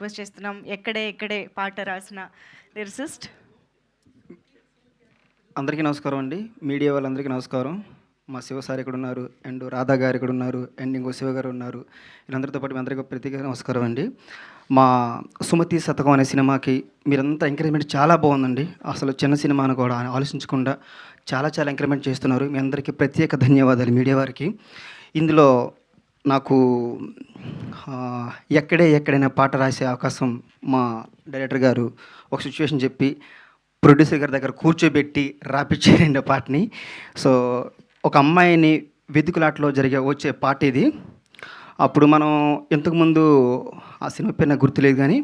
Request చేస్తున్నాం. ఎక్కడే ఎక్కడే పాట రాసిన లిరిసిస్ట్. అందరికీ నమస్కారం అండి. మీడియా వాళ్ళందరికీ నమస్కారం. మా శివ సార్ ఇక్కడ ఉన్నారు, అండ్ రాధా గారు ఇక్కడ ఉన్నారు, అండ్ ఇంకో శివ గారు ఉన్నారు. వీళ్ళందరితో పాటు మీ అందరికీ ప్రత్యేక నమస్కారం అండి. మా సుమతి శతకం అనే సినిమాకి మీరంతా ఎంకరేజ్మెంట్ చాలా బాగుందండి. అసలు చిన్న సినిమాను కూడా ఆలోచించకుండా చాలా చాలా ఎంకరేజ్మెంట్ చేస్తున్నారు. మీ అందరికీ ప్రత్యేక ధన్యవాదాలు మీడియా వారికి. ఇందులో నాకు ఎక్కడైనా పాట రాసే అవకాశం మా డైరెక్టర్ గారు ఒక సిచ్యువేషన్ చెప్పి ప్రొడ్యూసర్ గారి దగ్గర కూర్చోబెట్టి రాపిచ్చారండి పాటని. సో ఒక అమ్మాయిని వెతుకులాటలో వచ్చే పాట ఇది. అప్పుడు మనం ఇంతకుముందు ఆ సినిమా పేరు నాకు గుర్తులేదు, కానీ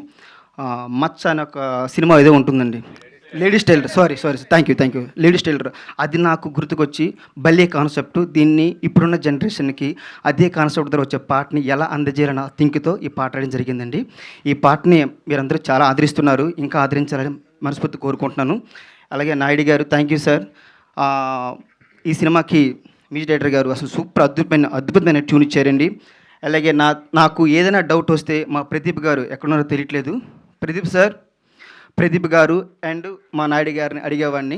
మచ్చ అనే ఒక సినిమా ఏదో ఉంటుందండి, ladies tailor. Sorry thank you ladies tailor. అది నాకు గుర్తుకొచ్చి భలే కాన్సెప్ట్, దీన్ని ఇప్పుడున్న జనరేషన్కి అదే కాన్సెప్ట్ ద్వారా వచ్చే పాటని ఎలా అందజేయాలన్న థింక్తో ఈ పాట రాయడం జరిగిందండి. ఈ పాటని మీరందరూ చాలా ఆదరిస్తున్నారు, ఇంకా ఆదరించాలని మనస్ఫూర్తి కోరుకుంటున్నాను. అలాగే నాయుడు గారు థ్యాంక్ యూ సార్. ఈ సినిమాకి మ్యూజిక్ డైరెక్టర్ గారు అసలు సూపర్ అద్భుతమైన ట్యూన్ ఇచ్చారండి. అలాగే నాకు ఏదైనా డౌట్ వస్తే మా ప్రదీప్ గారు ఎక్కడున్నారో తెలియట్లేదు, ప్రదీప్ గారు అండ్ మా నాయుడు గారిని అడిగేవాడిని.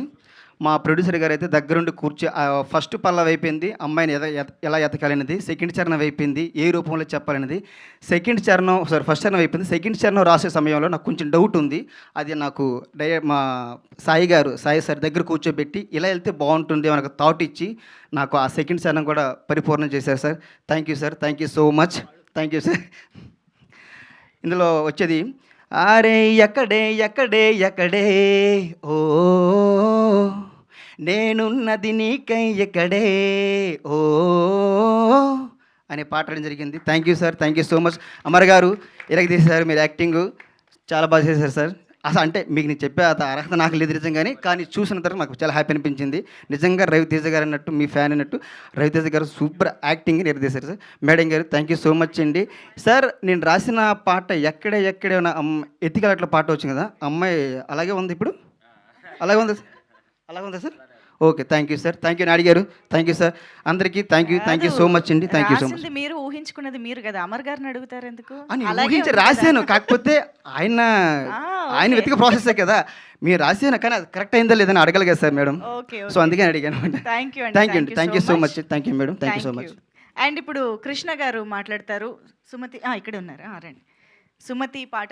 మా ప్రొడ్యూసర్ గారు అయితే దగ్గరుండి ఫస్ట్ పల్లవి అయిపోయింది, అమ్మాయిని ఎలా ఎతకాలనేది. సెకండ్ చరణం అయిపోయింది, ఏ రూపంలో చెప్పాలనేది. ఫస్ట్ చరణం అయిపోయింది. సెకండ్ చరణం రాసే సమయంలో నాకు కొంచెం డౌట్ ఉంది. అది నాకు మా సాయి సార్ దగ్గర కూర్చోబెట్టి ఇలా వెళ్తే బాగుంటుంది అని ఒక థాట్ ఇచ్చి నాకు ఆ సెకండ్ చరణం కూడా పరిపూర్ణం చేశారు sir. Thank you so much. Thank you sir. ఇందులో వచ్చేది అరే ఎక్కడే ఓ నేనున్నది నీకై ఎక్కడే ఓ అనే పాట రాయడం జరిగింది. Thank you sir, thank you so much. Amar గారు ఇలాగ తీసేశారు, మీరు యాక్టింగ్ చాలా బాగా చేశారు సార్. అసలు అంటే మీకు నేను చెప్పే అర్హత నాకు లేదు నిజంగానే, కానీ చూసిన తర్వాత నాకు చాలా హ్యాపీ అనిపించింది. నిజంగా రవితేజ గారు అన్నట్టు, మీ ఫ్యాన్ అన్నట్టు రవితేజ గారు సూపర్ యాక్టింగ్ నిర్దేశారు సార్. మేడం గారు థ్యాంక్ యూ సో మచ్ అండి. సార్ నేను రాసిన పాట ఎక్కడే ఎత్తికలట్ల పాట వచ్చింది కదా, అమ్మాయి అలాగే ఉంది ఇప్పుడు, అలాగే ఉందా sir? Okay thank you sir, thank you Naidu గారు, థ్యాంక్ యూ సార్. అందరికీ థ్యాంక్ యూ సో మచ్ అండి. Thank you so much. మీరు ఊహించుకున్నది మీరు కదా, అమర్ గారిని అడుగుతారు ఎందుకు? ఊహించి రాశాను, కాకపోతే ఆయన వెతిక ప్రాసెసే కదా, మీరు రాసాను, కానీ అది కరెక్ట్ అయిందా లేదని అడగాలి కదా సార్ మేడం. సో అందుకే అడిగాను. Thank you so much. Thank you madam, thank you so much. And ఇప్పుడు కృష్ణ గారు మాట్లాడతారు. సుమతి ఇక్కడ ఉన్నారా? రండి. సుమతి పాట